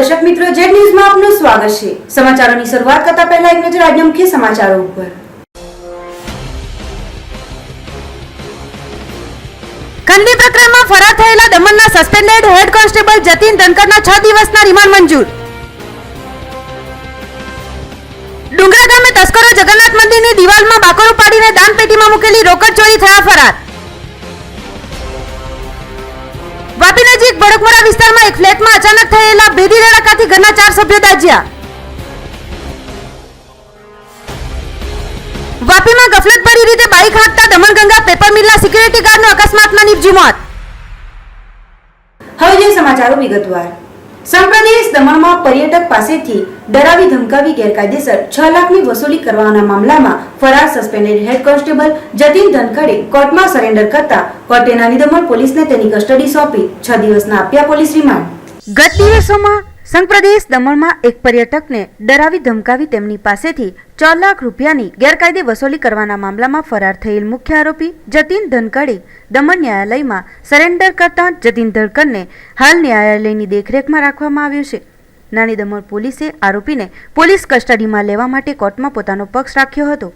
દર્શક મિત્રો, જેડ ન્યૂઝમાં આપનું સ્વાગત છે। સમાચારોની શરૂઆત કરતા પહેલા એક નજર આજના મુખ્ય સમાચારો ઉપર। ખંડી પ્રકરણમાં ફરાર થયેલા દમણના સસ્પેન્ડેડ હેડ કોન્સ્ટેબલ જતીન ધનકરના 6 દિવસના રિમાન્ડ મંજૂર। ડુંગરા ગામે તસ્કરો જગન્નાથ મંદિરની દિવાલમાં બાકરો પાડીને દાનપેટીમાં મૂકેલી રોકડ ચોરી થયા ફરાર। વાપી નજીક ભડકમોરા વિસ્તારમાં એક ફ્લેટમાં અચાનક થયેલા ભેદી ધડાકાથી ઘરના 4 સભ્યો દાઝ્યા। વાપીમાં ગફલતભરી રીતે બાઇક હાંકતા દમણગંગા પેપર મિલના સિક્યુરિટી ગાર્ડનું અકસ્માતમાં નિપજ્યું મોત। હવે જે સમાચારો વિગતવાર। સંપ્રદેશ દમણમાં પર્યટક પાસેથી ડરાવી ધમકાવી ગેરકાયદેસર 6 લાખની વસૂલી કરવાના મામલામાં ફરાર સસ્પેન્ડેડ હેડ કોન્સ્ટેબલ જતીન ધનકડે કોર્ટમાં સરેન્ડર કરતા કોર્ટે નાની દમણ પોલીસને તેની કસ્ટડી સોંપી 6 દિવસના આપ્યા પોલીસ રિમાન્ડ। ગત દિવસોમાં સંપ્રદેશ દમણમાં એક પર્યટકને ડરાવી ધમકાવી તેમની પાસેથી 4 લાખ રૂપિયાની ગેરકાયદે વસૂલી કરવાના મામલામાં ફરાર થયેલ મુખ્ય આરોપી જતીન ધનકડે દમણ ન્યાયાલયમાં સરેન્ડર કરતા જતીન ધનકડને હાલ ન્યાયાલયની દેખરેખમાં રાખવામાં આવ્યો છે। નાની દમણ પોલીસે આરોપીને પોલીસ કસ્ટડીમાં લેવા માટે કોર્ટમાં પોતાનો પક્ષ રાખ્યો હતો।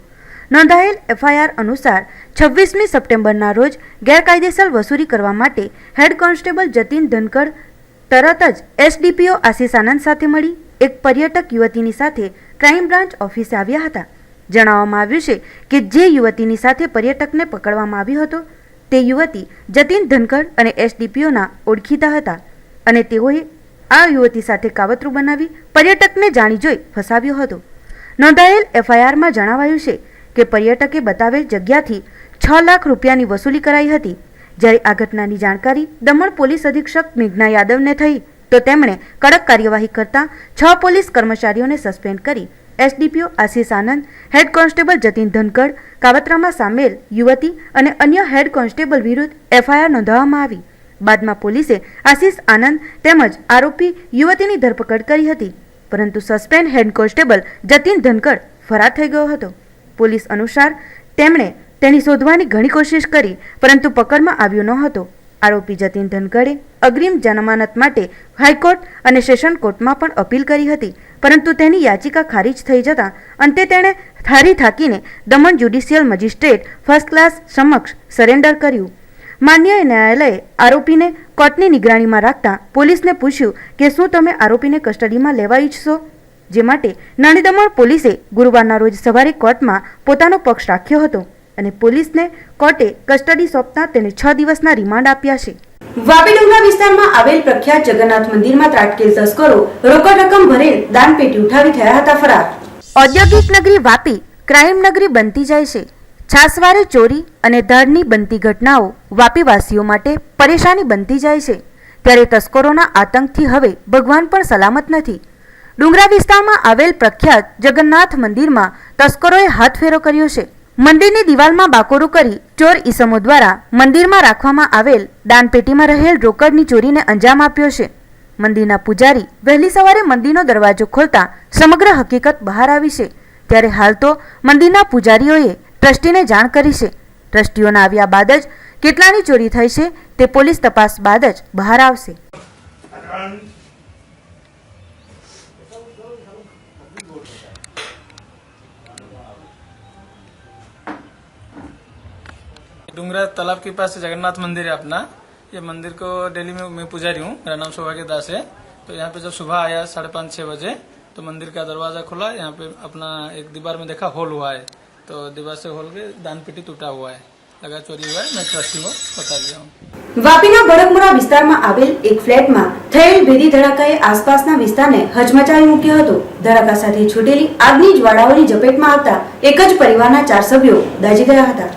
નોંધાયેલ એફઆઈઆર અનુસાર 26મી સપ્ટેમ્બરના રોજ ગેરકાયદેસર વસૂલી કરવા માટે હેડ કોન્સ્ટેબલ જતીન ધનકડ તરત જ એસડીપીઓ આશીષ આનંદ સાથે મળી એક પર્યટક યુવતીની સાથે ક્રાઇમ બ્રાન્ચ ઓફિસે આવ્યા હતા। જણાવવામાં આવ્યું છે કે જે યુવતીની સાથે પર્યટકને પકડવામાં આવ્યો હતો તે યુવતી જતીન ધનકડ અને એસડીપીઓના ઓળખીતા હતા અને તેઓએ આ યુવતી સાથે કાવતરું બનાવી પર્યટકને જાણી જોઈ ફસાવ્યો હતો। નોંધાયેલ એફઆઈઆરમાં જણાવાયું છે કે પર્યટકે બતાવેલ જગ્યાથી 6 લાખ રૂપિયાની વસૂલી કરાઈ હતી। જ્યારે આ ઘટનાની જાણકારી દમણ પોલીસ અધિક્ષક મેઘના યાદવને થઈ તો તેમણે કડક કાર્યવાહી કરતા 6 પોલીસ કર્મચારીઓને સસ્પેન્ડ કરી એસડીપીઓ આશીષ આનંદ, હેડ કોન્સ્ટેબલ જતીન ધનકડ, કાવતરામાં સામેલ યુવતી અને અન્ય હેડ કોન્સ્ટેબલ વિરુદ્ધ એફઆઈઆર નોંધવામાં આવી। બાદમાં પોલીસે આશીષ આનંદ તેમજ આરોપી યુવતીની ધરપકડ કરી હતી, પરંતુ સસ્પેન્ડ હેડ કોન્સ્ટેબલ જતીન ધનકડ ફરાર થઈ ગયો હતો। પોલીસ અનુસાર તેમણે તેની શોધવાની ઘણી કોશિશ કરી પરંતુ પકડમાં આવ્યો ન હતો। આરોપી જતીન ધનકડે અગ્રિમ જમાનત માટે હાઈકોર્ટ અને સેશન કોર્ટમાં પણ અપીલ કરી હતી, પરંતુ તેની યાચિકા ખારીજ થઈ જતા અંતે તેણે હારી થાકીને Daman judicial magistrate first class સમક્ષ સરેન્ડર કર્યું। માન્ય ન્યાયાલયે આરોપીને કોર્ટની નિગરાણીમાં રાખતા પોલીસને પૂછ્યું કે શું તમે આરોપીને કસ્ટડીમાં લેવા ઈચ્છશો, જે માટે નાની દમણ પોલીસે ગુરુવારના રોજ સવારે કોર્ટમાં પોતાનો પક્ષ રાખ્યો હતો અને પોલીસને કોર્ટે કસ્ટડી સોંપતા તેને 6 દિવસના રિમાન્ડ આપ્યા છે। વાપી ડુંગરા વિસ્તારમાં આવેલ પ્રખ્યાત જગન્નાથ મંદિરમાં ત્રાટકેલ તસ્કરો રોકડ રકમ ભરેલ દાનપેટી ઉઠાવી થયા હતા ફરાર। ઔદ્યોગિક નગરી વાપી ક્રાઇમ નગરી બનતી જાય છે। છાસવારે ચોરી અને ધડની બનતી ઘટનાઓ વાપીવાસીઓ માટે પરેશાની બનતી જાય છે, ત્યારે તસ્કરોના આતંકથી હવે ભગવાન પણ સલામત નથી। ડુંગરા વિસ્તારમાં આવેલ પ્રખ્યાત જગન્નાથ મંદિરમાં તસ્કરોએ હાથફેરો કર્યો છે। મંદિરની દિવાલમાં બાકોરો કરી ચોર ઈસમો દ્વારા મંદિરમાં રાખવામાં આવેલ દાનપેટીમાં રહેલ રોકડની ચોરીને અંજામ આપ્યો છે। મંદિરના પૂજારી વહેલી સવારે મંદિરનો દરવાજો ખોલતા સમગ્ર હકીકત બહાર આવી છે, ત્યારે હાલ તો મંદિરના પૂજારીઓએ ટ્રસ્ટીને જાણ કરી છે। ટ્રસ્ટીઓના આવ્યા બાદ જ કેટલાની ચોરી થઈ છે તે પોલીસ તપાસ બાદ જ બહાર આવશે। डुंगरा तालाब के पास जगन्नाथ मंदिर है अपना। ये मंदिर को डेली में मैं पुजारी हूँ, मेरा नाम सौभाग्य दास है। तो यहाँ पे जब सुबह आया 5:30-6 बजे तो मंदिर का दरवाजा खुला, यहाँ पे अपना एक दीवार में देखा होल हुआ है, तो दीवार से होल के दान पेटी टूटा हुआ है, लगा चोरी हुआ है। मैं ट्रस्टी को बता दिया हूँ। વાપીના ભડકમોરા વિસ્તારમાં આવેલ એક ફ્લેટમાં થયેલ ભેદી ધડાકાએ આસપાસના વિસ્તારને હચમચાવી મૂક્યો હતો। ધડાકા સાથે છૂટેલી આગની જ્વાળાઓની ઝપેટમાં આવતા એક જ પરિવારના 4 સભ્યો દાઝી ગયા હતા।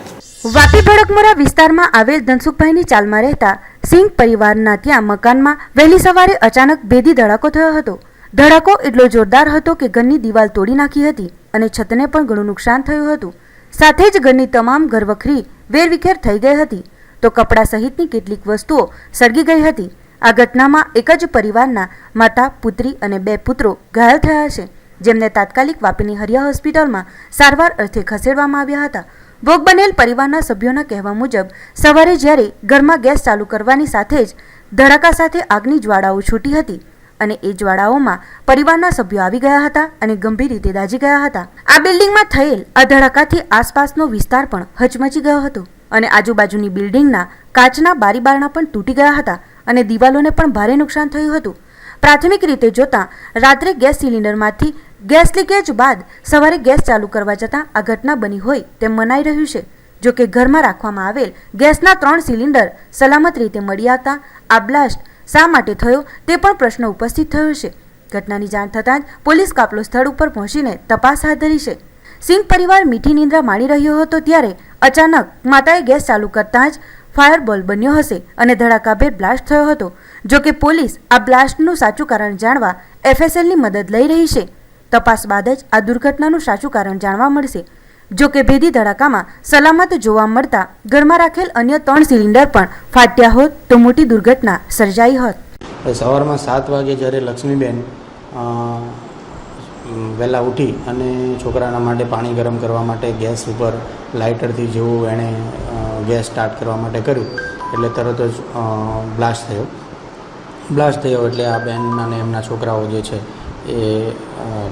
વાપી ભડકમોરા વિસ્તારમાં આવેલ ધનસુખભાઈની ચાલમાં રહેતા સિંહ પરિવારના ત્યાં મકાનમાં વહેલી સવારે અચાનક ભેદી ધડાકો થયો હતો। ધડાકો એટલો જોરદાર હતો કે ઘરની દિવાલ તોડી નાખી હતી અને છતને પણ ઘણું નુકસાન થયું હતું। સાથે જ ઘરની તમામ ઘરવખરી વેરવિખેર થઈ ગઈ હતી, તો કપડા સહિતની કેટલીક વસ્તુઓ સળગી ગઈ હતી। આ ઘટનામાં એક જ પરિવારના માતા, પુત્રી અને 2 પુત્રો ઘાયલ થયા છે, જેમને તાત્કાલિક વાપીની હરિયા હોસ્પિટલમાં સારવાર અર્થે ખસેડવામાં આવ્યા હતા। ભોગ બનેલ પરિવારના સભ્યોના કહેવા મુજબ સવારે જ્યારે ઘરમાં ગેસ ચાલુ કરવાની સાથે જ ધડાકા સાથે આગની જ્વાળાઓ છૂટી હતી અને એ જ્વાળાઓમાં પરિવારના સભ્યો આવી ગયા હતા અને ગંભીર રીતે દાઝી ગયા હતા. આ બિલ્ડિંગમાં થયેલ આ ધડાકાથી આસપાસનો વિસ્તાર પણ હચમચી ગયો હતો અને આજુબાજુની બિલ્ડિંગના કાચના બારી બારણા પણ તૂટી ગયા હતા અને દિવાલોને પણ ભારે નુકસાન થયું હતું. પ્રાથમિક રીતે જોતા રાત્રે ગેસ સિલિન્ડરમાંથી ગેસ લીકેજ બાદ સવારે ગેસ ચાલુ કરવા જતાં આ ઘટના બની હોય તેમ મનાઈ રહ્યું છે. જો કે ઘરમાં રાખવામાં આવેલ ગેસના 3 સિલિન્ડર સલામત રીતે મળી આવતા આ બ્લાસ્ટ શા માટે થયો તે પણ પ્રશ્ન ઉપસ્થિત થયો છે. ઘટનાની જાણ થતાં જ પોલીસ કાફલો સ્થળ ઉપર પહોંચીને તપાસ હાથ ધરી છે. સિંઘ પરિવાર મીઠી નિંદ્રા માણી રહ્યો હતો ત્યારે અચાનક માતાએ ગેસ ચાલુ કરતાં જ ફાયરબોલ બન્યો હશે અને ધડાકાભેર બ્લાસ્ટ થયો હતો. જો કે પોલીસ આ બ્લાસ્ટનું સાચું કારણ જાણવા FSLની મદદ લઈ રહી છે. તપાસ બાદ જ આ દુર્ઘટનાનું સાચું કારણ જાણવા મળશે. જો કે ભેદી ધડાકામાં સલામત જોવા મળતા ઘરમાં રાખેલ અન્ય 3 સિલિન્ડર પણ ફાટ્યા હોત તો મોટી દુર્ઘટના સર્જાઈ હોત. સવારમાં 7 વાગે જ્યારે લક્ષ્મીબેન વહેલા ઉઠી અને છોકરાના માટે પાણી ગરમ કરવા માટે ગેસ ઉપર લાઇટરથી જેવું એણે ગેસ સ્ટાર્ટ કરવા માટે કર્યું એટલે તરત જ બ્લાસ્ટ થયો એટલે આ બેન અને એમના છોકરાઓ જે છે એ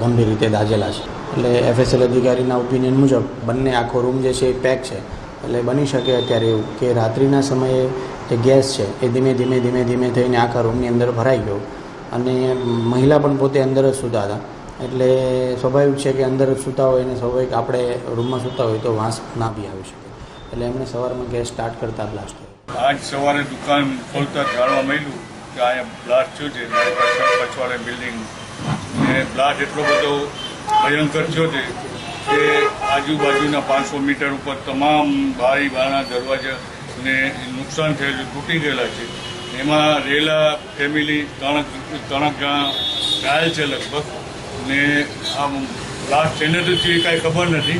ગંભીર રીતે દાઝેલા છે. એટલે FSL અધિકારીના ઓપિનિયન મુજબ બંને આખો રૂમ જે છે એ પેક છે એટલે બની શકે અત્યારે એવું કે રાત્રિના સમયે જે ગેસ છે એ ધીમે ધીમે થઈને આખા રૂમની અંદર ભરાઈ ગયો અને મહિલા પણ પોતે અંદર જ સૂતા હતા એટલે સ્વાભાવિક છે કે અંદર જ સૂતા હોય અને સ્વાભાવિક આપણે રૂમમાં સૂતા હોય તો વાંસ ના બી આવી શકે એટલે એમણે સવારમાં ગેસ સ્ટાર્ટ કરતાં બ્લાસ્ટ થયો. આજ સવારે દુકાન ખોલતા જાણવા મળ્યું કે અહીંયા બ્લાસ્ટ થયો છે મારી પાસે પછવાડે બિલ્ડિંગ ને બ્લાસ્ટ એટલો બધો ભયંકર થયો છે કે આજુબાજુના 500 મીટર ઉપર તમામ બારી બારણા દરવાજાને નુકસાન થયેલું તૂટી ગયેલા છે. એમાં રહેલા ફેમિલી ત્રણક જણા ઘાયલ છે લગભગ ને આ બ્લાસ્ટ સેનેટરીથી કાંઈ ખબર નથી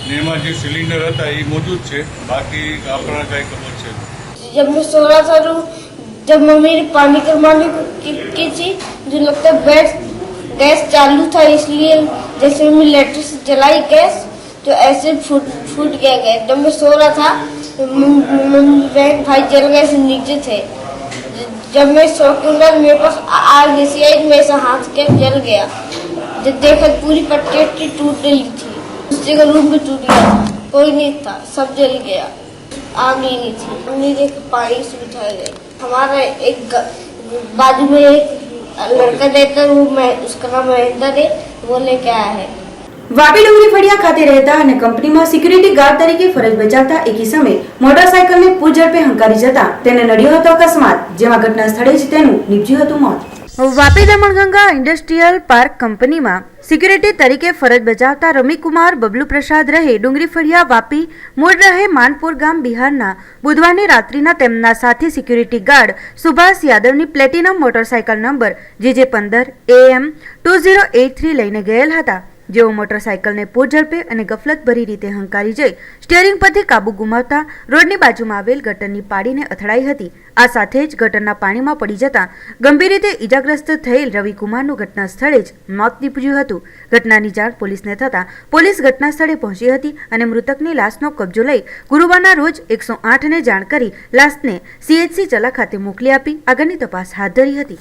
ને એમાં જે સિલિન્ડર હતા એ મોજૂદ છે બાકી આપણને કાંઈ ખબર છે. जब मैं सो रहा था तो जब मम्मी ने पानी गरमाने की थी मुझे लगता है गैस चालू था इसलिए जैसे मैं लेटर से जलाई गैस तो ऐसे फूट गया गैस. जब मैं सो रहा था मम्मी बहन भाई जल गए से नीचे थे. जब मैं सो के उठा मेरे पास आग जैसी आई मैं ऐसा हाथ के जल गया. जब देखा पूरी पट्टी टूट रही थी दूसरे का रूम भी टूट गया था कोई नहीं था सब जल गया आग ही नहीं थी. हमने देख पानी से उठाए गए. हमारा एक बाजू में एक लड़का रहता वो मैं उसका नाम महेंद्र है वो लेके आया है. વાપી ડુંગરી ફળિયા ખાતે રહેતા અને કંપનીમાં સિક્યુરિટી ગાર્ડ તરીકે ફરજ બજાવતા એકી સમયે મોટરસાયકલને પૂર ઝડપે હંકારી જતા તેને નડ્યો હતો અકસ્માત જેમાં ઘટના સ્થળે જ તેનું નીપજ્યું હતું મોત. વાપી દમણગંગા ઇન્ડસ્ટ્રીયલ પાર્ક કંપનીમાં સિક્યુરિટી તરીકે ફરજ બજાવતા રમીકુમાર બબલુ પ્રસાદ રહે ડુંગરી ફળિયા વાપી મૂળ રહે માનપુર ગામ બિહારના બુધવારની રાત્રિના તેમના સાથી સિક્યુરિટી ગાર્ડ સુભાષ યાદવની platinum motorcycle number JJ15 AM 2083 લઈને ગયેલ હતા. જેઓ મોટરસાયકલને પૂર ઝડપે અને ગફલતભરી રીતે હંકારી જઈ સ્ટીયરિંગ પરથી કાબુ ગુમાવતા રોડની બાજુમાં આવેલ ગટરની પાડીને અથડાઈ હતી. આ સાથે જ ગટરના પાણીમાં પડી જતા ગંભીર રીતે ઈજાગ્રસ્ત થયેલ રવિકુમારનું ઘટના સ્થળે જ મોત નીપજ્યું હતું. ઘટનાની જાણ પોલીસને થતાં પોલીસ ઘટના સ્થળે પહોંચી હતી અને મૃતકની લાશનો કબજો લઈ ગુરુવારના રોજ 108ને જાણ કરી લાશને CHC ચલા ખાતે મોકલી આપી આગળની તપાસ હાથ ધરી હતી.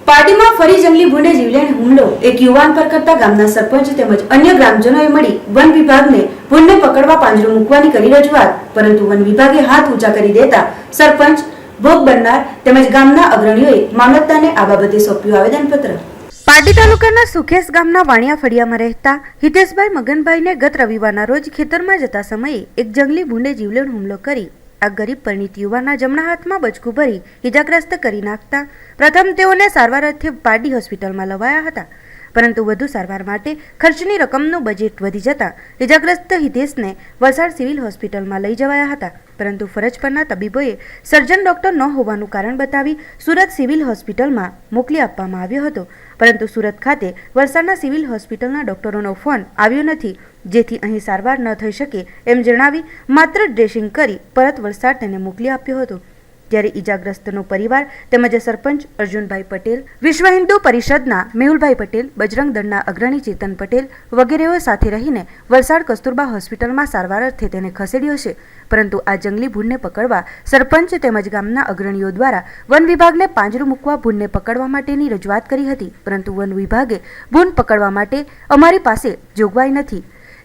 પાર્ટીમાં ફરી જંગલી ભૂંડે જીવલેણ હુમલો એક યુવાન પર કરતા ગામના સરપંચ તેમજ અન્ય ગ્રામજનોએ મળી વન વિભાગને ભૂંડને પકડવા પાંજરો મૂકવાની કરી રજૂઆત પરંતુ વન વિભાગે હાથ ઊંચા કરી દેતા સરપંચ ભોગ બનનાર તેમજ ગામના અગ્રણીઓએ મામલતદારને આ બાબતે સોંપ્યું આવેદનપત્ર. પાટી તાલુકાના સુખેસ ગામના વાણિયા ફળિયામાં રહેતા હિતેશભાઈ મગનભાઈને ગત રવિવારના રોજ ખેતરમાં જતા સમયે એક જંગલી ભૂંડે જીવલેણ હુમલો કરી આ ગરીબ પરિણીત યુવાનના જમણા હાથમાં બચકું ભરી ઇજાગ્રસ્ત કરી નાખતા પ્રથમ તેઓને સારવાર અર્થે પારડી હોસ્પિટલમાં લવાયા હતા પરંતુ વધુ સારવાર માટે ખર્ચની રકમનું બજેટ વધી જતા ઇજાગ્રસ્ત હિતેશને વલસાડ સિવિલ હોસ્પિટલમાં લઈ જવાયા હતા પરંતુ ફરજ પરના તબીબોએ સર્જન ડોક્ટર ન હોવાનું કારણ બતાવી સુરત સિવિલ હોસ્પિટલમાં મોકલી આપવામાં આવ્યો હતો પરંતુ સુરત ખાતે વલસાડના સિવિલ હોસ્પિટલના ડોક્ટરોનો ફોન આવ્યો નથી જેથી અહીં સારવાર ન થઈ શકે એમ જણાવી માત્ર ડ્રેસિંગ કરી પરત વલસાડ તેને મોકલી આપ્યો હતો. ત્યારે ઈજાગ્રસ્તનો પરિવાર તેમજ સરપંચ અર્જુનભાઈ પટેલ, વિશ્વ હિન્દુ પરિષદના મેહુલભાઈ પટેલ, બજરંગ દળના અગ્રણી ચેતન પટેલ વગેરેઓ સાથે રહીને વલસાડ કસ્તુરબા હોસ્પિટલમાં સારવાર અર્થે તેને ખસેડ્યો છે. પરંતુ આ જંગલી ભૂંડને પકડવા સરપંચ તેમજ ગામના અગ્રણીઓ દ્વારા વન વિભાગને પાંજરું મૂકવા ભૂંડને પકડવા માટેની રજૂઆત કરી હતી, પરંતુ વન વિભાગે ભૂંડ પકડવા માટે અમારી પાસે જોગવાઈ નથી,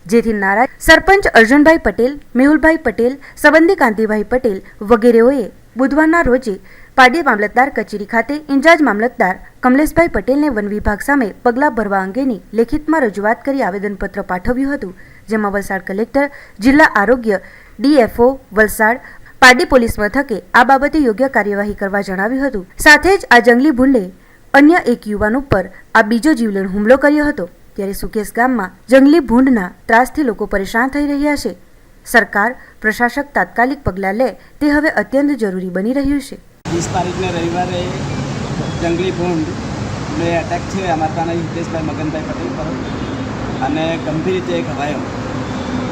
જેથી નારાજ સરપંચ અર્જુનભાઈ પટેલ, મેહુલભાઈ પટેલ, સંબંધી કાંતિભાઈ પટેલ વગેરેઓએ બુધવારના રોજે પાડી મામલતદાર કચેરી ખાતે ઇન્ચાર્જ મામલતદાર કમલેશભાઈ પટેલને વન વિભાગ સામે પગલાં ભરવા અંગેની લેખિતમાં રજૂઆત કરી આવેદનપત્ર પાઠવ્યું હતું, જેમાં વલસાડ કલેક્ટર, જિલ્લા આરોગ્ય, DFO વલસાડ, પારડી પોલીસ મથકે આ બાબતે યોગ્ય કાર્યવાહી કરવા જણાવ્યું હતું. સાથે જ આ જંગલી ભૂંડે અન્ય એક યુવાન ઉપર આ બીજો જીવલેણ હુમલો કર્યો હતો. ત્યારે સુકેશ ગામમાં જંગલી ભૂંડના ત્રાસથી લોકો પરેશાન થઈ રહ્યા છે. સરકાર, પ્રશાસક તાત્કાલિક પગલાં લે તે હવે અત્યંત જરૂરી બની રહ્યું છે. 20 તારીખને રવિવારે જંગલી ભૂંડ ને એટેક છે અમારા ત્યાંના હિતેશભાઈ મગનભાઈ પટેલ પર અને ગંભીર રીતે ઘવાયો.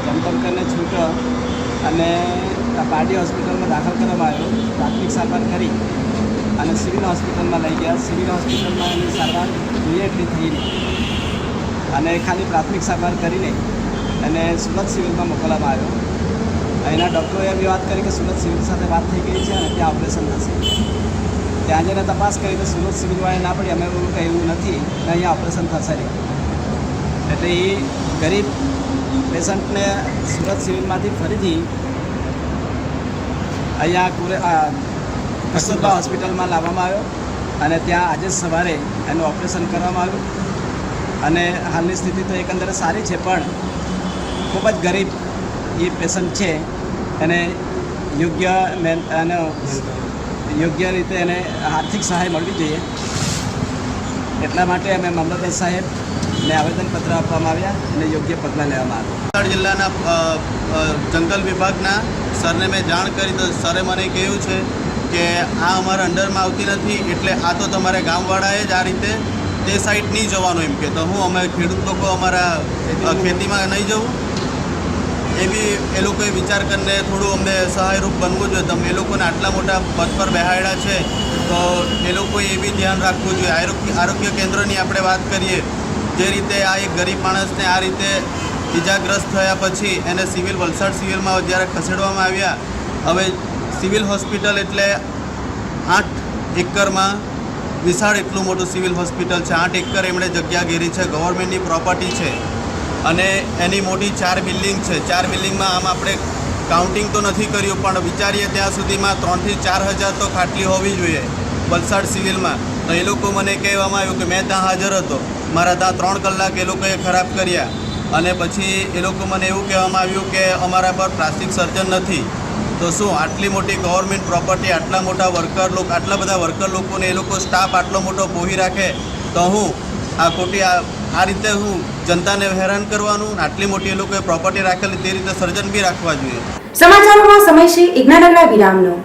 જમતમ કરીને છૂટ્યો અને પારડી હોસ્પિટલમાં દાખલ કરવામાં આવ્યો. પ્રાથમિક સારવાર કરી અને સિવિલ હોસ્પિટલમાં લઈ ગયા. સિવિલ હોસ્પિટલમાં એની સારવાર જોઈએ એટલી થઈ નહીં અને ખાલી પ્રાથમિક સારવાર કરીને એને સુરત સિવિલમાં મોકલવામાં આવ્યો. એના ડૉક્ટરોએ એવી વાત કરી કે સુરત સિવિલ સાથે વાત થઈ ગઈ છે અને ત્યાં ઓપરેશન થશે. ત્યાં જઈને તપાસ કરી તો સુરત સિવિલવાળાએ ના પડી, અમે એવું કંઈ એવું નથી ને અહીંયા ઓપરેશન થશે નહીં. એટલે એ ગરીબ પેશન્ટને સુરત સિવિલમાંથી ફરીથી અહીંયા કસ્તુરબા હોસ્પિટલમાં લાવવામાં આવ્યો અને ત્યાં આજે સવારે એનું ઓપરેશન કરવામાં આવ્યું અને હાલની સ્થિતિ તો એકંદરે સારી છે, પણ ખૂબ જ ગરીબ એ પેશન્ટ છે. એને યોગ્ય રીતે એને આર્થિક સહાય મળવી જોઈએ. એટલા માટે અમે મામલતદાર સાહેબને આવેદનપત્ર આપવામાં આવ્યા અને યોગ્ય પગલાં લેવામાં આવ્યા. વલસાડ જિલ્લાના જંગલ વિભાગના સરને મેં જાણ કરી તો સરે મને કહ્યું છે કે આ અમારા અંડરમાં આવતી નથી, એટલે આ તો તમારે ગામવાળાએ જ આ રીતે તે સાઈડ નહીં જવાનું એમ કે. તો હું અમે ખેડૂત લોકો અમારા ખેતીમાં નહીં જવું એવી એ લોકોએ વિચાર કરીને થોડું અમને સહાયરૂપ બનવું જોઈએ. તમે એ લોકોને આટલા મોટા પદ પર બેહાડ્યા છે તો એ લોકોએ એ બી ધ્યાન રાખવું જોઈએ. આરોગ્ય કેન્દ્રની આપણે વાત કરીએ, જે રીતે આ એક ગરીબ માણસને આ રીતે ઇજાગ્રસ્ત થયા પછી એને વલસાડ સિવિલમાં જ્યારે ખસેડવામાં આવ્યા, હવે સિવિલ હોસ્પિટલ એટલે 8 એકરમાં વિશાળ એટલું મોટું સિવિલ હોસ્પિટલ છે. 8 એકર એમણે જગ્યા ઘેરી છે, ગવર્મેન્ટની પ્રોપર્ટી છે અને એની મોટી 4 બિલ્ડિંગ છે. 4 બિલ્ડિંગમાં આમ આપણે કાઉન્ટિંગ તો નથી કર્યું, પણ વિચારીએ ત્યાં સુધીમાં 3,000 થી 4,000 તો ખાટલી હોવી જોઈએ વલસાડ સિવિલમાં. તો એ લોકો મને કહેવામાં આવ્યું કે મેં ત્યાં હાજર હતો, મારા ત્યાં 3 કલાક એ લોકોએ ખરાબ કર્યા અને પછી એ લોકો મને એવું કહેવામાં આવ્યું કે અમારા પર પ્લાસ્ટિક સર્જન નથી. તો શું આટલી મોટી ગવર્મેન્ટ પ્રોપર્ટી, આટલા મોટા વર્કર લોકો, આટલા બધા વર્કર લોકોને એ લોકો સ્ટાફ આટલો મોટો પોહી રાખે તો હું આ ખોટી આ રીતે હું જનતાને હેરાન કરવાનું, આટલી મોટી એ લોકોએ પ્રોપર્ટી રાખેલી તે રીતે સર્જન બી રાખવા જોઈએ. સમાચારોમાં સમય છે ઇગ્નાનગરા વિરામનો.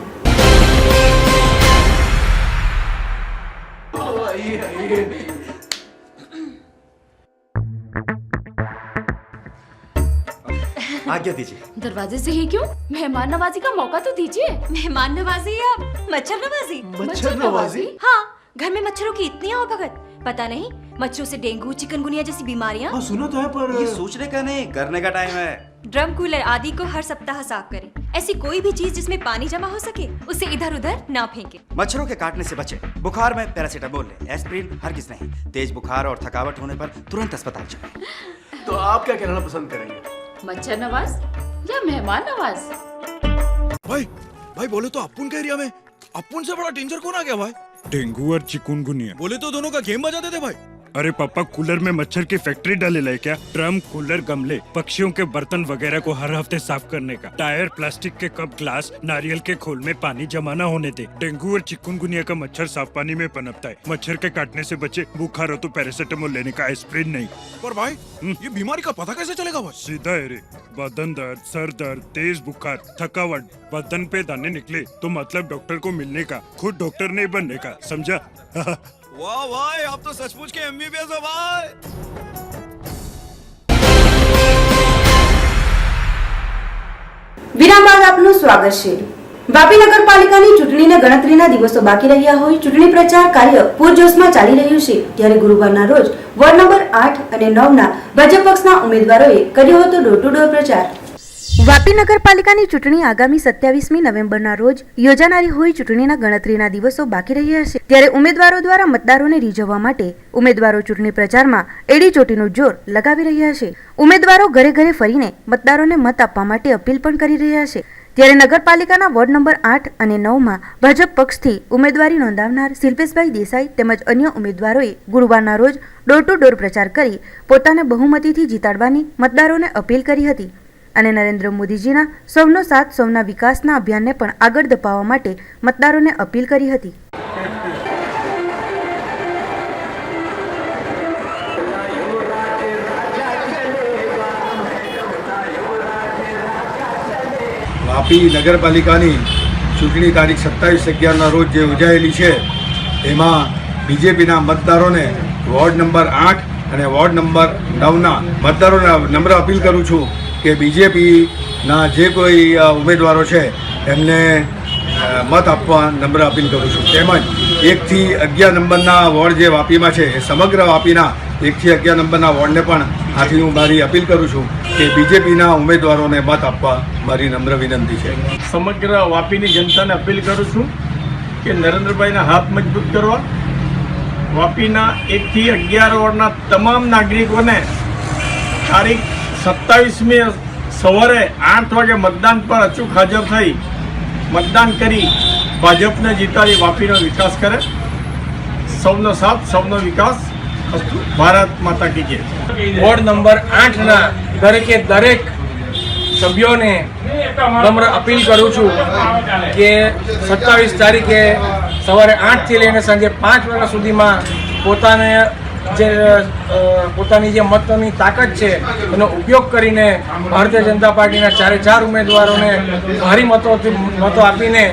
आज्ञा दीजिए। दरवाजे से ही क्यों? मेहमान नवाजी का मौका तो दीजिए। मेहमान नवाजी या मच्छर नवाजी? मच्छर नवाजी? हाँ, घर में मच्छरों की इतनी आवभगत, पता नहीं मच्छरों से डेंगू, चिकनगुनिया जैसी बीमारियाँ। हाँ सुना तो है, पर ये सोचने का नहीं, करने का टाइम है। ड्रम, कूलर आदि को हर सप्ताह साफ करें। ऐसी कोई भी चीज जिसमें पानी जमा हो सके उसे इधर उधर ना फेंके। मच्छरों के काटने से बचे। बुखार में पैरासीटामोल ले, एस्प्रिन हरगिज नहीं। तेज बुखार और थकावट होने पर तुरंत अस्पताल जाएं। तो आप क्या कहना पसंद करेंगे? मच्छर नवाज या मेहमान नवाज? भाई बोले तो अपुन के एरिया में अपुन से बड़ा डेंजर कौन आ गया भाई? डेंगू और चिकुनगुनिया। बोले तो दोनों का गेम बजाते थे भाई। अरे पापा, कूलर में मच्छर की फैक्ट्री डाले लाए क्या? ड्रम, कूलर, गमले, पक्षियों के बर्तन वगैरह को हर हफ्ते साफ करने का। टायर, प्लास्टिक के कप, ग्लास, नारियल के खोल में पानी जमा न होने दे। डेंगू और चिकुनगुनिया का मच्छर साफ पानी में पनपता है। मच्छर के काटने से बचे। बुखार हो तो पैरासीटामोल लेने का, एस्प्रिन नहीं। पर भाई ये बीमारी का पता कैसे चलेगा भाई? सीधा है रे, बदन दर्द, सर दर्द, तेज बुखार, थकावट, बदन पे दाने निकले तो मतलब डॉक्टर को मिलने का, खुद डॉक्टर नहीं बनने का, समझा? वाह भाई, आप तो सचमुच के MBBS हो भाई। વિરામ બાદ આપનું સ્વાગત છે. વાપી નગરપાલિકાની ચૂંટણીને ગણતરીના દિવસો બાકી રહ્યા હોય ચૂંટણી પ્રચાર કાર્ય પૂરજોશમાં ચાલી રહ્યું છે ત્યારે ગુરુવારના રોજ વોર્ડ નંબર 8 અને 9 ના ભાજપ પક્ષના ઉમેદવારોએ કર્યો હતો ડોર ટુ ડોર પ્રચાર. વાપી નગરપાલિકાની ચૂંટણી આગામી 27મી નવેમ્બરના રોજ યોજાનારી હોય ચૂંટણીના ગણતરીના દિવસો બાકી રહ્યા છે ત્યારે ઉમેદવારો દ્વારા મતદારોને રીઝવવા માટે ઉમેદવારો ચૂંટણી પ્રચારમાં એડી ચોટીનું જોર લગાવી રહ્યા છે. ઉમેદવારો ઘરે ઘરે ફરીને મતદારોને મત આપવા માટે અપીલ પણ કરી રહ્યા છે. ત્યારે નગરપાલિકાના વોર્ડ નંબર 8 અને 9માં ભાજપ પક્ષથી ઉમેદવારી નોંધાવનાર શિલ્પેશભાઈ દેસાઈ તેમજ અન્ય ઉમેદવારોએ ગુરુવારના રોજ ડોર ટુ ડોર પ્રચાર કરી પોતાને બહુમતીથી જીતાડવાની મતદારોને અપીલ કરી હતી અને નરેન્દ્ર મોદીજીના સૌનો સાથ સૌના વિકાસના અભિયાનને પણ આગળ ધપાવવા માટે મતદારોને અપીલ કરી હતી. વાપી નગરપાલિકાની ચૂંટણી તારીખ 27/11ના રોજ જે યોજાયેલી છે એમાં બીજેપીના મતદારોને વોર્ડ નંબર 8 અને વોર્ડ નંબર 9ના મતદારોને નમ્ર અપીલ કરું છું કે બીજેપીના જે કોઈ ઉમેદવારો છે એમને મત આપવા નમ્ર અપીલ કરું છું. તેમજ 1 થી 11 નંબરના વોર્ડ જે વાપીમાં છે એ સમગ્ર વાપીના 1 થી 11 નંબરના વોર્ડને પણ આથી હું મારી અપીલ કરું છું કે બીજેપીના ઉમેદવારોને મત આપવા મારી નમ્ર વિનંતી છે. સમગ્ર વાપીની જનતાને અપીલ કરું છું કે નરેન્દ્રભાઈના હાથ મજબૂત કરવા, વાપીના 1 થી 11 વોર્ડના તમામ નાગરિકોને તારીખ 27મી સવારે 8 વાગે મતદાન પર અચૂક હાજર થઈ મતદાન કરી ભાજપને જીતાડી વાપીનો વિકાસ કરે. સૌનો સાથ સૌનો વિકાસ. ભારત માતા કી જય. વોર્ડ નંબર 8ના દરેક સભ્યોને નમ્ર અપીલ કરું છું કે 27 તારીખે સવારે 8 થી લઈને સાંજે 5 વાગ્યા સુધીમાં પોતાની જે મતની તાકાત છે એનો ઉપયોગ કરીને ભારતીય જનતા પાર્ટીના 4 ઉમેદવારોને ભારી મતો આપીને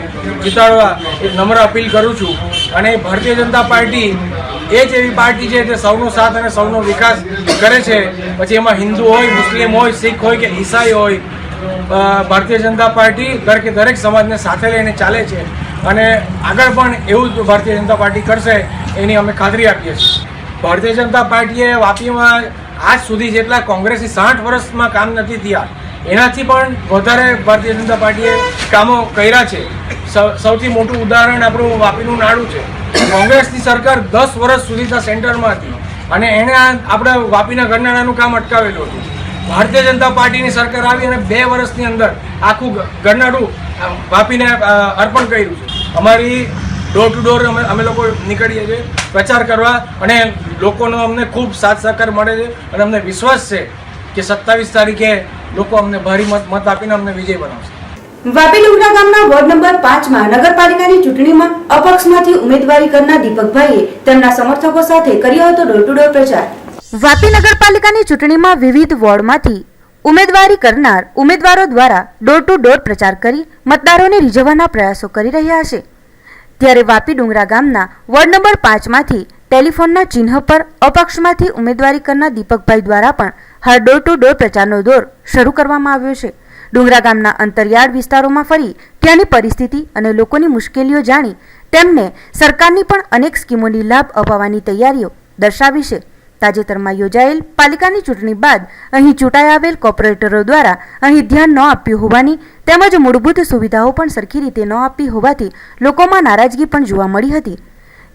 જીતાડવા એક નમ્ર અપીલ કરું છું. અને ભારતીય જનતા પાર્ટી એ જ એવી પાર્ટી છે જે સૌનો સાથ અને સૌનો વિકાસ કરે છે. પછી એમાં હિન્દુ હોય, મુસ્લિમ હોય, શીખ હોય કે ઈસાઈ હોય, ભારતીય જનતા પાર્ટી દરેક સમાજને સાથે લઈને ચાલે છે અને આગળ પણ એવું જ ભારતીય જનતા પાર્ટી કરશે એની અમે ખાતરી આપીએ છીએ. ભારતીય જનતા પાર્ટીએ વાપીમાં આજ સુધી જેટલા કોંગ્રેસની 60 વર્ષમાં કામ નથી થયા એનાથી પણ વધારે ભારતીય જનતા પાર્ટીએ કામો કર્યા છે. સૌથી મોટું ઉદાહરણ આપણું વાપીનું નાડું છે. કોંગ્રેસની સરકાર 10 વર્ષ સુધી ત્યાં સેન્ટરમાં હતી અને એણે આપણે વાપીના ગરનાળાનું કામ અટકાવેલું હતું. ભારતીય જનતા પાર્ટીની સરકાર આવી અને 2 વર્ષની અંદર આખું ગરનાળું વાપીને અર્પણ કર્યું છે. અમારી ડોર ટુ ડોર અમે લોકો નીકળીએ છીએ પ્રચાર કરવા અને લોકોનો અમને ખૂબ સાથ સહકાર મળે છે અને અમને વિશ્વાસ છે કે 27 તારીખે લોકો અમને ભારી મત આપીને અમને વિજય બનાવશે. વાપી ડુંગરા ગામના વોર્ડ નંબર 5માં નગરપાલિકાની ચૂંટણીમાં અપક્ષમાંથી ઉમેદવારી કરનાર દીપકભાઈએ તેમના સમર્થકો સાથે કર્યો હતો ડોર ટુ ડોર પ્રચાર. વાપી નગરપાલિકાની ચૂંટણીમાં વિવિધ વોર્ડમાંથી ઉમેદવારી કરનાર ઉમેદવારો દ્વારા ડોર ટુ ડોર પ્રચાર કરી મતદારોને રીઝવવાના પ્રયાસો કરી રહ્યા છે. ત્યારે વાપી ડુંગરા ગામના વોર્ડ નંબર 5માંથી ટેલિફોનના ચિહ્ન પર અપક્ષમાંથી ઉમેદવારી કરનાર દીપકભાઈ દ્વારા પણ હાલ ડોર ટુ ડોર પ્રચારનો દોર શરૂ કરવામાં આવ્યો છે. ડુંગરા ગામના અંતરિયાળ વિસ્તારોમાં ફરી ત્યાંની પરિસ્થિતિ અને લોકોની મુશ્કેલીઓ જાણી તેમને સરકારની પણ અનેક સ્કીમોની લાભ અપાવવાની તૈયારીઓ દર્શાવી છે. તાજેતરમાં યોજાયેલ પાલિકાની ચૂંટણી બાદ અહીં ચૂંટાઈ આવેલ કોર્પોરેટરો દ્વારા અહીં ધ્યાન ન આપ્યું હોવાની તેમજ મૂળભૂત સુવિધાઓ પણ સરખી રીતે ન આપી હોવાથી લોકોમાં નારાજગી પણ જોવા મળી હતી.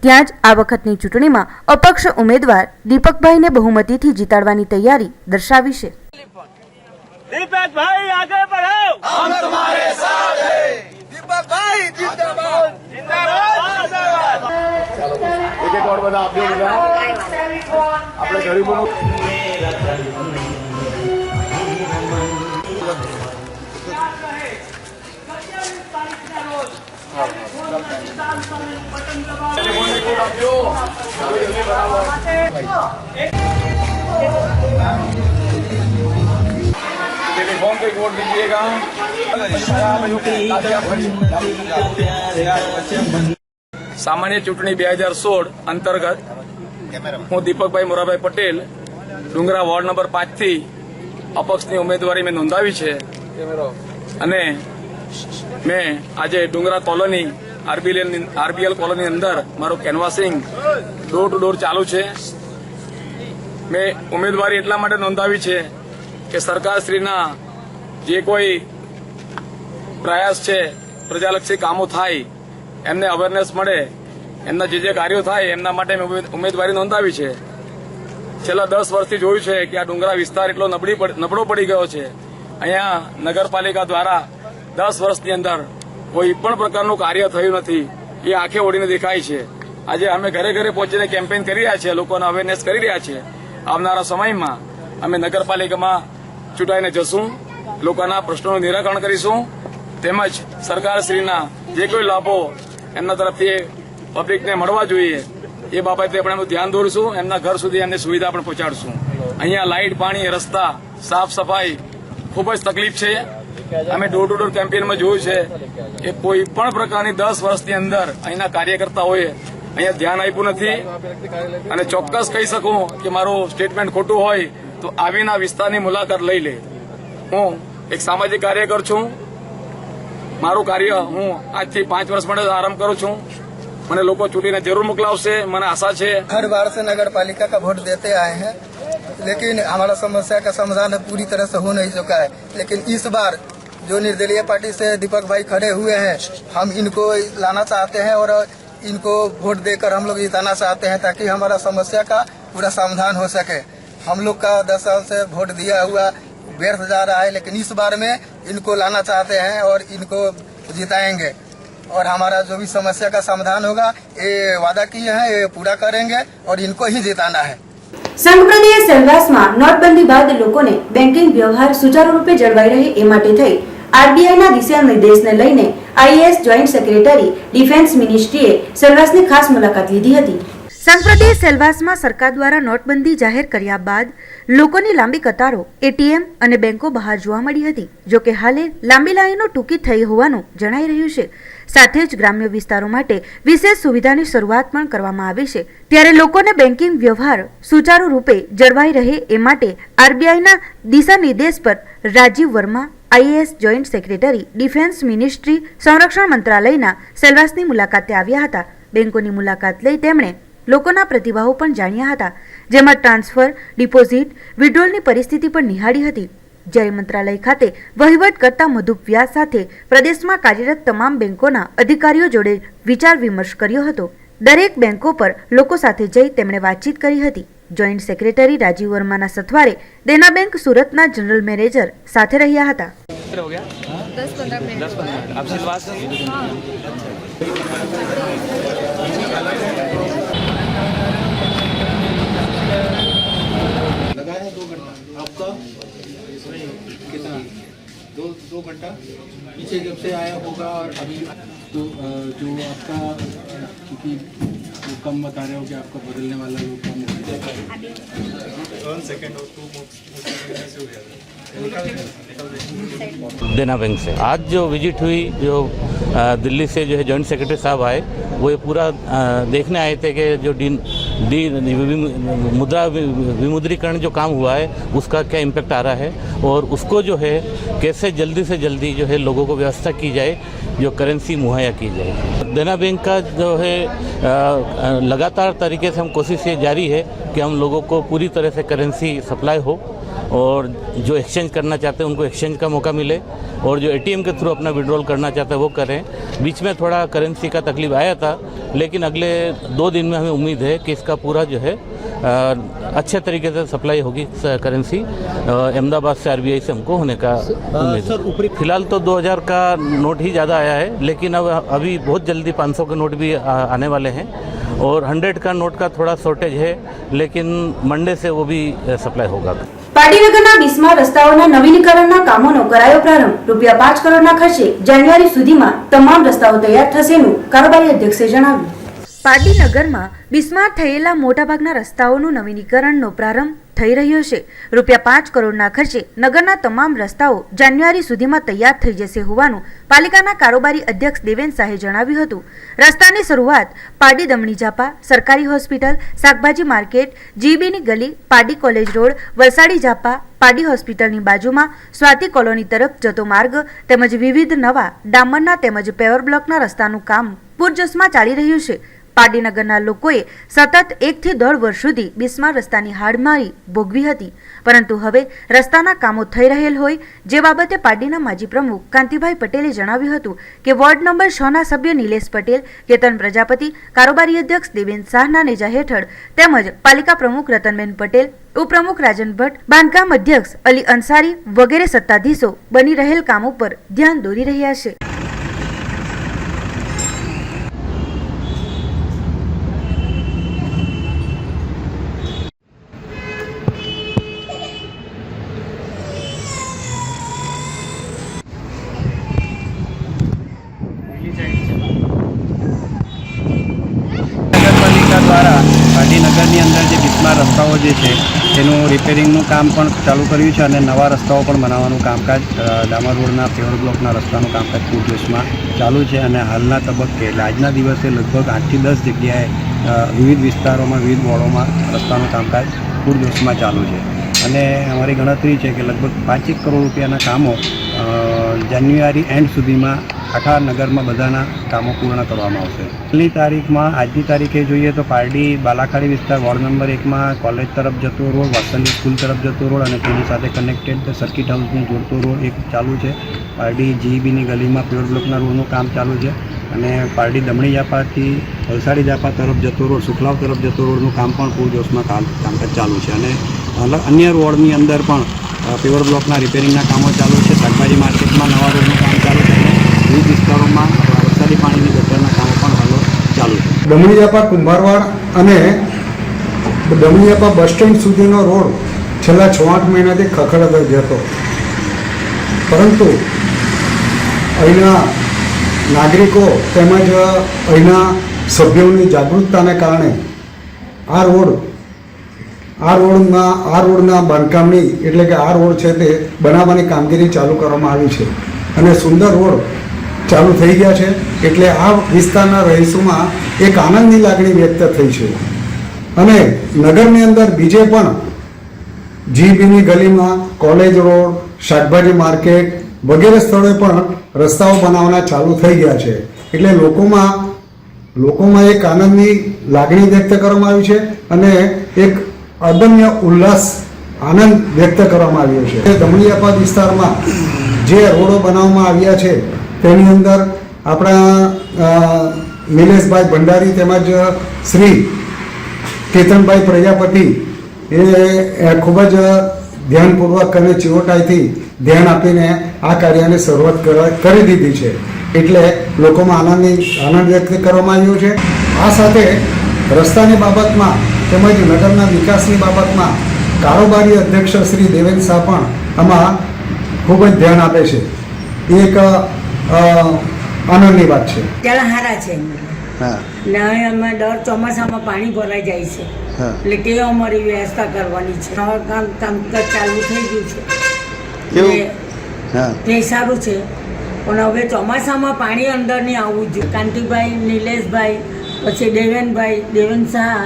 ત્યાં જ આ વખતની ચૂંટણીમાં અપક્ષ ઉમેદવાર દીપકભાઈને બહુમતીથી જીતાડવાની તૈયારી દર્શાવી છે. दीपक भाई आगे बढ़ो, हम तुम्हारे साथ हैं. दीपक भाई जिंदाबाद, जिंदाबाद. એક ઓર બધા આપજો બધા આપણે ગરીબોનો टेलीफोन पे वोट दीजिएगा. સામાન્ય ચૂંટણી 2016 અંતર્ગત હું દીપકભાઈ મોરાભાઈ પટેલ ડુંગરા વોર્ડ નંબર 5 થી અપક્ષની ઉમેદવારી મેં નોંધાવી છે અને મેં આજે ડુંગરા કોલોની આરબીએલ કોલોની અંદર મારું કેનવાસિંગ ડોર ટુ ડોર ચાલુ છે. મેં ઉમેદવારી એટલા માટે નોંધાવી છે કે સરકારશ્રીના જે કોઈ પ્રયાસ છે, પ્રજાલક્ષી કામો થાય, એમને અવેરનેસ મળે, એમના જે કાર્યો થાય એમના માટે મેં ઉમેદવારી નોંધાવી છે. છેલ્લા 10 વર્ષથી જોયું છે કે આ ડુંગરા વિસ્તાર એટલો નબળો પડી ગયો છે. અહીંયા નગરપાલિકા દ્વારા 10 વર્ષની અંદર કોઈ પણ પ્રકારનું કાર્ય થયું નથી. એ આંખે ઓળીને દેખાય છે. આજે અમે ઘરે ઘરે પહોંચીને કેમ્પેન કરી રહ્યા છીએ, લોકોને અવેરનેસ કરી રહ્યા છીએ. આવનારા સમયમાં અમે નગરપાલિકામાં ચૂંટાઈને જશું, લોકોના પ્રશ્નોનું નિરાકરણ કરીશું, તેમજ સરકારશ્રીના જે કોઈ લાભો એમના તરફથી પબ્લિકને મળવા જોઈએ એ બાબતે પણ અમે ધ્યાન દોરીશું. એમના ઘર સુધી એમની સુવિધા પણ પહોંચાડશું. અહીંયા લાઇટ, પાણી, રસ્તા, સાફ સફાઈ ખૂબ જ તકલીફ છે. અમે ડોર ટુ ડોર કેમ્પેનમાં જોયું છે કે કોઈ પણ પ્રકારની 10 વર્ષની અંદર અહીંના કાર્યકર્તાઓએ અહીંયા ધ્યાન આપ્યું નથી. અને ચોક્કસ કહી શકું કે મારું સ્ટેટમેન્ટ ખોટું હોય તો આવીને આ વિસ્તારની મુલાકાત લઈ લે. હું એક સામાજિક કાર્યકર છું. મારું કાર્ય હું આજથી 5 વર્ષ માટે આરંભ કરું છું. મને લોકો ચૂંટીને જરૂર મોકલાવશે, મને આશા છે. हर बार से नगर पालिका का वोट देते आए हैं, लेकिन हमारा समस्या का समाधान पूरी तरह से हो नहीं चुका है. लेकिन इस बार जो निर्दलीय पार्टी से दीपक भाई खड़े हुए हैं, हम इनको लाना चाहते हैं और इनको वोट देकर हम लोग जिताना चाहते हैं ताकि हमारा समस्या का पूरा समाधान हो सके. हम लोग का 10 साल से वोट दिया हुआ व्यर्थ जा रहा है, लेकिन इस बार में इनको लाना चाहते हैं और इनको जिताएंगे और हमारा जो भी समस्या का समाधान होगा ये वादा किए हैं, ये पूरा करेंगे और इनको ही जिताना है. સંઘ પ્રદેશ સેલવાસમાં નોટબંધી બાદ લોકોને બેન્કિંગ વ્યવહાર સુચારુ રૂપે જળવાઈ રહે એ માટે થઈ આરબીઆઈના દિશા નિર્દેશને લઈને આઈએએસ જોઈન્ટ સેક્રેટરી ડિફેન્સ મિનિસ્ટ્રીએ સેલવાસની ખાસ મુલાકાત લીધી હતી. સંઘ પ્રદેશ સેલવાસમાં સરકાર દ્વારા નોટબંધી જાહેર કર્યા બાદ લોકોની લાંબી કતારો એટીએમ અને બેંકો બહાર જોવા મળી હતી. જો કે હાલે લાંબી લાઈનો ટૂંકી થઈ હોવાનું જણાઈ રહ્યું છે. સાથે જ ગ્રામ્ય વિસ્તારો માટે વિશેષ સુવિધાની શરૂઆત પણ કરવામાં આવી છે. ત્યારે લોકોને બેન્કિંગ વ્યવહાર સુચારુ રૂપે જળવાઈ રહે એ માટે આરબીઆઈના દિશા નિર્દેશ પર Rajiv Verma, IAS joint secretary, defence ministry, સંરક્ષણ મંત્રાલયના સેલવાસની મુલાકાતે આવ્યા હતા. બેંકોની મુલાકાત લઈ તેમણે લોકોના પ્રતિભાવો પણ જાણ્યા હતા, જેમાં ટ્રાન્સફર, ડિપોઝિટ, વિડ્રોલની પરિસ્થિતિ પણ નિહાળી હતી. જ્યારે મંત્રાલય ખાતે વહીવટ કરતા મધુપ વ્યાસ સાથે પ્રદેશમાં કાર્યરત તમામ બેંકોના અધિકારીઓ જોડે વિચાર વિમર્શ કર્યો હતો. દરેક બેંકો પર લોકો સાથે જઈ તેમણે વાતચીત કરી હતી. જોઈન્ટ સેક્રેટરી રાજીવ વર્માના સથવારે દેના બેંક સુરતના જનરલ મેનેજર સાથે રહ્યા હતા. लगाया 2 घंटा आपका कितना 2 घंटा पीछे जब से आया होगा और अभी तो जो आपका क्योंकि वो कम बता रहे हो कि आपका बदलने वाला लोग कम हो जाएगा 1 सेकंड और 2 मिनट से हो जाएगा. देना बैंक से आज जो विजिट हुई, जो दिल्ली से जो है जॉइंट सेक्रेटरी साहब आए, वो ये पूरा देखने आए थे कि जो मुद्रा विमुद्रीकरण जो काम हुआ है उसका क्या इम्पैक्ट आ रहा है और उसको जो है कैसे जल्दी से जल्दी जो है लोगों को व्यवस्था की जाए, जो करेंसी मुहैया की जाए. देना बैंक का जो है लगातार तरीके से हम कोशिश ये जारी है कि हम लोगों को पूरी तरह से करेंसी सप्लाई हो और जो एक्सचेंज करना चाहते हैं उनको एक्सचेंज का मौका मिले और जो एटीएम के थ्रू अपना विड्रॉल करना चाहते हैं वो करें. बीच में थोड़ा करेंसी का तकलीफ आया था, लेकिन अगले 2 दिन में हमें उम्मीद है कि इसका पूरा जो है अच्छे तरीके से सप्लाई होगी करेंसी. अहमदाबाद से आरबीआई से हमको होने का उम्मीद है. फिलहाल तो 2000 का नोट ही ज़्यादा आया है, लेकिन अब अभी बहुत जल्दी 500 के नोट भी आने वाले हैं और 100 का नोट का थोड़ा शॉर्टेज है, लेकिन मंडे से वो भी सप्लाई होगा. પાટીનગરના બિસ્માર રસ્તાઓના નવીનીકરણના કામોનો કરાયો પ્રારંભ. ₹5 કરોડના ખર્ચે જાન્યુઆરી સુધીમાં તમામ રસ્તાઓ તૈયાર થશેનું કારોબારી અધ્યક્ષે જણાવ્યું. પાટીનગરમાં બિસ્માર થયેલા મોટાભાગના રસ્તાઓનું નવીનીકરણનો પ્રારંભ થઈ રહ્યો છે. ₹5 કરોડના ખર્ચે નગરના તમામ રસ્તાઓ જાન્યુઆરી સુધીમાં તૈયાર થઈ જશે હોવાનું પાલિકાના કારોબારી અધ્યક્ષ દેવેન શાહે જણાવ્યું હતું. રસ્તાની શરૂઆત પાડી દમણી જાપા, સરકારી હોસ્પિટલ, શાકભાજી માર્કેટ, જીબીની ગલી, પાડી કોલેજ રોડ, વલસાડી જાપા, પાડી હોસ્પિટલની બાજુમાં સ્વાતિ કોલોની તરફ જતો માર્ગ તેમજ વિવિધ નવા ડામરના તેમજ પેવર બ્લોકના રસ્તાનું કામ પૂરજોશમાં ચાલી રહ્યું છે. પાડીનગરના લોકોએ સતત 1 થી 1.5 વર્ષ સુધી બિસ્માર રસ્તાની હાડમારી ભોગવી હતી, પરંતુ હવે રસ્તાના કામો થઈ રહેલ હોય જે બાબતે પાડીના માજી પ્રમુખ કાંતિભાઈ પટેલે જણાવ્યું હતું કે વોર્ડ નંબર 6ના સભ્ય નિલેશ પટેલ, કેતન પ્રજાપતિ, કારોબારી અધ્યક્ષ દેવેન શાહના નેજા હેઠળ તેમજ પાલિકા પ્રમુખ રતનબેન પટેલ, ઉપપ્રમુખ રાજન ભટ્ટ, બાંધકામ અધ્યક્ષ અલી અંસારી વગેરે સત્તાધીશો બની રહેલ કામો પર ધ્યાન દોરી રહ્યા છે. નગરપાલિકા દ્વારા પાટીનગરની અંદર જે બિસ્માર રસ્તાઓ જે છે તેનું રિપેરિંગનું કામ પણ ચાલુ કર્યું છે અને નવા રસ્તાઓ પણ બનાવવાનું કામકાજ ડામર રોડના પેવર બ્લોકના રસ્તાનું કામકાજ પૂરજોશમાં ચાલુ છે. અને હાલના તબક્કે એટલે આજના દિવસે લગભગ 8 થી 10 જગ્યાએ વિવિધ વિસ્તારોમાં વિવિધ વોર્ડોમાં રસ્તાનું કામકાજ પૂરજોશમાં ચાલુ છે. અને અમારી ગણતરી છે કે લગભગ 5 કરોડ રૂપિયાના કામો જાન્યુઆરી એન્ડ સુધીમાં આખા નગરમાં બધાના કામો પૂર્ણ કરવામાં આવશે. આજની તારીખે જોઈએ તો પારડી બાલાખાડી વિસ્તાર વોર્ડ નંબર 1માં કોલેજ તરફ જતો રોડ, વાત્સલ્ય સ્કૂલ તરફ જતો રોડ અને તેની સાથે કનેક્ટેડ સર્કિટ હાઉસને જોડતો રોડ એક ચાલુ છે. પારડી જીઈબીની ગલીમાં પ્યોર બ્લોકના રોડનું કામ ચાલુ છે અને પારડી દમણી જાપાથી વલસાડી જાપા તરફ જતો રોડ, સુખલાવ તરફ જતો રોડનું કામ પણ પૂરજોશમાં કામકાજ ચાલુ છે. અને અન્ય વોર્ડની અંદર પણ પેવર બ્લોકના રિપેરિંગના કામો ચાલુ છે. શાકભાજી માર્કેટમાં નવા રોડનું કામ ચાલુ છે. વિવિધ વિસ્તારોમાં વરસાદી પાણીની ગટરના કામો પણ હાલ ચાલુ છે. દમણીયાપા કુંભારવાડ અને દમણીયાપા બસ સ્ટેન્ડ સુધીનો રોડ છેલ્લા 6-8 મહિનાથી ખખડતો જ હતો, પરંતુ અહીંના નાગરિકો તેમજ અહીંના સભ્યોની જાગૃતતાને કારણે આ રોડના બાંધકામની એટલે કે આ રોડ છે તે બનાવવાની કામગીરી ચાલુ કરવામાં આવી છે અને સુંદર રોડ ચાલુ થઈ ગયા છે. એટલે આ વિસ્તારના રહીશોમાં એક આનંદની લાગણી વ્યક્ત થઈ છે. અને નગરની અંદર બીજે પણ જીબીની ગલીમાં કોલેજ રોડ, શાકભાજી માર્કેટ વગેરે સ્થળોએ પણ રસ્તાઓ બનાવવાના ચાલુ થઈ ગયા છે. એટલે લોકોમાં એક આનંદની લાગણી વ્યક્ત કરવામાં આવી છે અને એક અદમ્ય આનંદ વ્યક્ત કરવામાં આવ્યો છે. દમણીયાપા વિસ્તારમાં જે રોડો બનાવવામાં આવ્યા છે તેની અંદર આપણા નિલેશભાઈ ભંડારી તેમજ શ્રી કેતનભાઈ પ્રજાપતિ એ ખૂબ જ ધ્યાનપૂર્વક અને ચિવટાઈથી ધ્યાન આપીને આ કાર્યની શરૂઆત કરી દીધી છે. એટલે લોકોમાં આનંદ વ્યક્ત કરવામાં આવ્યો છે. આ સાથે રસ્તાની બાબતમાં તેમજ નગરના વિકાસની બાબતમાં કારોબારી અધ્યક્ષ શ્રી દેવેન શાહ પણ આમાં ખૂબ જ ધ્યાન આપે છે. એક આનંદની વાત છે. ત્યાં હારા છે ને અમે દર ચોમાસામાં પાણી ભરાઈ જાય છે એટલે તે અમારી વ્યવસ્થા કરવાની છે. કામકાજ ચાલુ થઈ ગયું છે તે સારું છે, પણ હવે ચોમાસામાં પાણી અંદર નહીં આવવું જોઈએ. કાંતિભાઈ, નિલેશભાઈ, પછી દેવેન શાહ,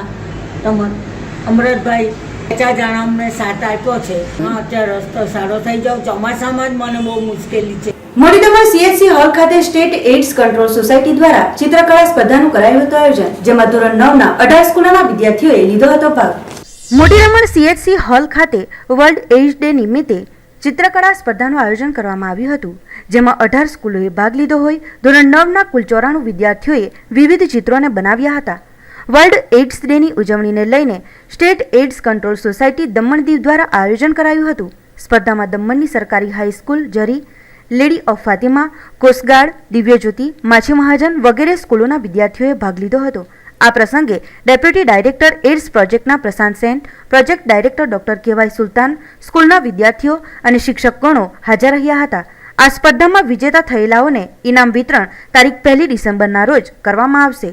અમરતભાઈ 50 જણા અમને સાથ આપ્યો છે. અત્યારે રસ્તો સારો થઈ જાવ. ચોમાસામાં જ મને બહુ મુશ્કેલી છે. મોડી દમણ CHC હોલ ખાતે સ્ટેટ એઇડ્સ કંટ્રોલ સોસાયટી દ્વારા ચિત્રકળા સ્પર્ધાનું કરાયું હતું આયોજન, જેમાં ધોરણ 9ના 18 સ્કૂલોના વિદ્યાર્થીઓએ લીધો હતો ભાગ. મોડી દમણ CHC હોલ ખાતે વર્લ્ડ એઇડ્સ ડે નિમિત્તે ચિત્રકળા સ્પર્ધાનું આયોજન કરવામાં આવ્યું હતું, જેમાં 18 સ્કૂલોએ ભાગ લીધો હોય ધોરણ 9ના કુલ 94 વિદ્યાર્થીઓએ વિવિધ ચિત્રોને બનાવ્યા હતા. વર્લ્ડ એઇડ્સ ડેની ઉજવણીને લઈને state AIDS control society Daman Diu દ્વારા આયોજન કરાયું હતું. સ્પર્ધામાં દમણની સરકારી હાઈસ્કૂલ જરી, લેડી ઓફ ફાતિમા, કોસ્ટગાર્ડ, દિવ્યજ્યોતિ, માછી મહાજન વગેરે સ્કૂલોના વિદ્યાર્થીઓએ ભાગ લીધો હતો. આ પ્રસંગે ડેપ્યુટી ડાયરેક્ટર એઇડ્સ પ્રોજેક્ટના પ્રશાંત સેન, પ્રોજેક્ટ ડાયરેક્ટર ડોક્ટર કેવાય સુલતાન, સ્કૂલના વિદ્યાર્થીઓ અને શિક્ષકગણો હાજર રહ્યા હતા. આ સ્પર્ધામાં વિજેતા થયેલાઓને ઇનામ વિતરણ તારીખ 1 ડિસેમ્બરના રોજ કરવામાં આવશે.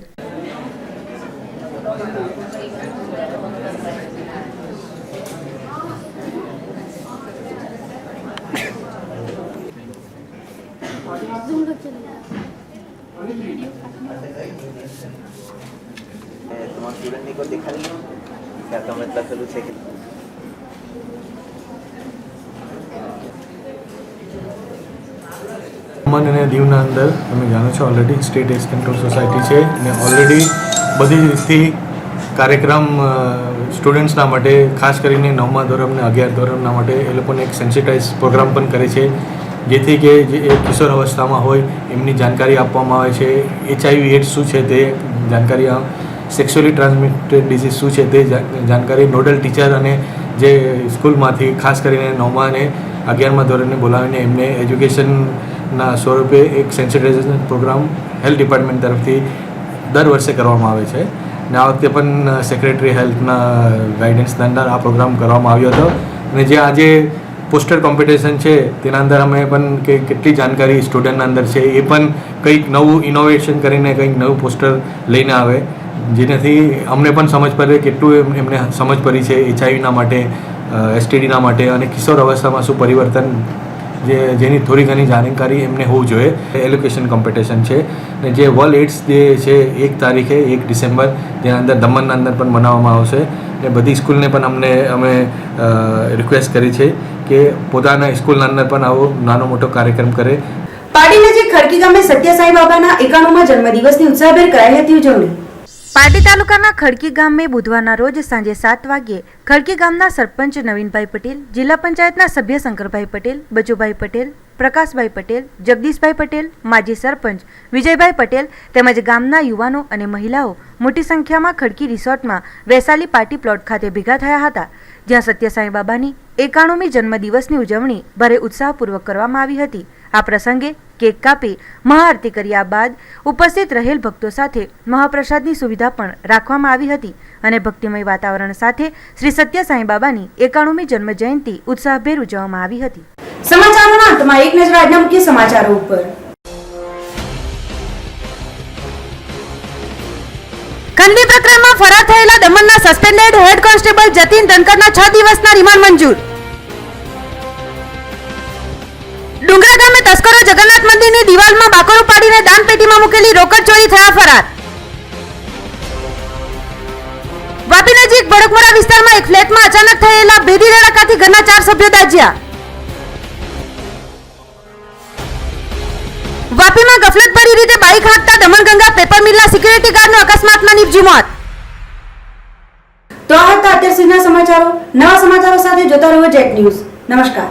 स्टूडेंट को दिखा लिया क्या तो मतलब चलो से દમણ અને દીવના અંદર તમે જાણો છો already state x control society છે અને ઓલરેડી બધી જ રીતથી કાર્યક્રમ સ્ટુડન્ટ્સના માટે ખાસ કરીને 9મા ધોરણ અને 11 ધોરણના માટે એ લોકોને એક સેન્સિટાઇઝ પ્રોગ્રામ પણ કરે છે, જેથી કે જે કિશોર અવસ્થામાં હોય એમની જાણકારી આપવામાં આવે છે. HIV એડ્સ શું છે તે જાણકારી, સેક્સ્યુઅલી ટ્રાન્સમિટેડ ડિઝીઝ શું છે તે જાણકારી નોડલ ટીચર અને જે સ્કૂલમાંથી ખાસ કરીને 9મા અને 11મા ધોરણને બોલાવીને એમને એજ્યુકેશનના સ્વરૂપે એક સેન્સિટાઇઝેશન પ્રોગ્રામ હેલ્થ ડિપાર્ટમેન્ટ તરફથી દર વર્ષે કરવામાં આવે છે. અને આ વખતે પણ સેક્રેટરી હેલ્થના ગાઈડન્સના અંદર આ પ્રોગ્રામ કરવામાં આવ્યો હતો. અને જે આજે પોસ્ટર કોમ્પિટિશન છે તેના અંદર અમે પણ કે કેટલી જાણકારી સ્ટુડન્ટના અંદર છે એ પણ કંઈક નવું ઇનોવેશન કરીને કંઈક નવું પોસ્ટર લઈને આવે, જેનાથી અમને પણ સમજ પડે કેટલું એમને સમજ પડી છે HIV માટે, STDના માટે અને કિશોર અવસ્થામાં શું પરિવર્તન જેની થોડી ઘણી જાણકારી એમને હોવું જોઈએ. એલોકેશન કોમ્પિટિશન છે અને જે વર્લ્ડ એડ્સ ડે છે 1 તારીખે 1 ડિસેમ્બર જેના અંદર દમણના અંદર પણ મનાવવામાં આવશે. અને બધી સ્કૂલને પણ અમે રિક્વેસ્ટ કરી છે કે પોતાના સ્કૂલના અંદર પણ આવો નાનો મોટો કાર્યક્રમ કરે. પાટી નજીક ખડકી ગામે સત્ય સાંઈ બાબાના 91મા જન્મદિવસની ઉત્સાહભેર કરાઈ હતી ઉજવણી. પાટી તાલુકાના ખડકી ગામે બુધવારના રોજ સાંજે 7 વાગ્યે ખડકી ગામના સરપંચ નવીનભાઈ પટેલ, જિલ્લા પંચાયતના સભ્ય શંકરભાઈ પટેલ, બચુભાઈ પટેલ, પ્રકાશભાઈ પટેલ, જગદીશભાઈ પટેલ, માજી સરપંચ વિજયભાઈ પટેલ તેમજ ગામના યુવાનો અને મહિલાઓ મોટી સંખ્યામાં ખડકી રિસોર્ટમાં વૈશાલી પાર્ટી પ્લોટ ખાતે ભેગા થયા હતા, જ્યાં સત્ય સાંઈ બાબાની 91મી જન્મદિવસની ઉજવણી ભારે ઉત્સાહપૂર્વક કરવામાં આવી હતી. આ પ્રસંગે કેક કાપી મહાઆરતી કર્યા બાદ ઉપસ્થિત રહેલ ભક્તો સાથે મહાપ્રસાદની સુવિધા પણ રાખવામાં આવી હતી અને ભક્તિમય વાતાવરણ સાથે શ્રી સત્ય સાંઈ બાબાની 91મી જન્મ જયંતિ ઉત્સાહભેર ઉજવવામાં આવી હતી. સમાચારોના અંતમાં એક નજર આજના મુખ્ય સમાચારો ઉપર. ખંડણી પ્રકરણમાં ફરાર થયેલા દમણના સસ્પેન્ડેડ હેડ કોન્સ્ટેબલ જતીન ધનકરના 6 દિવસના રિમાન્ડ મંજૂર. ડુંગરા ગામે તસ્કરો જગન્નાથ મંદિરની દિવાલમાં બાકરો પાડીને દાન પેટીમાં મૂકેલી રોકડ ચોરી થયા ફરાર. વાપી નજીક ભડકમોરા વિસ્તારમાં એક ફ્લેટમાં અચાનક થયેલા ભેદી ધડાકાથી ઘરના 4 સભ્યો દાઝ્યા. વાપીમાં ગફલતભરી રીતે બાઇક હાંકતા દમણગંગા પેપર મિલના સિક્યુરિટી ગાર્ડનું અકસ્માતમાં નિપજ્યું મોત. તો આ હતા અત્યાર સુધીના સમાચારો. નવા સમાચારો સાથે જોતા રહો જેટ ન્યૂઝ. નમસ્કાર.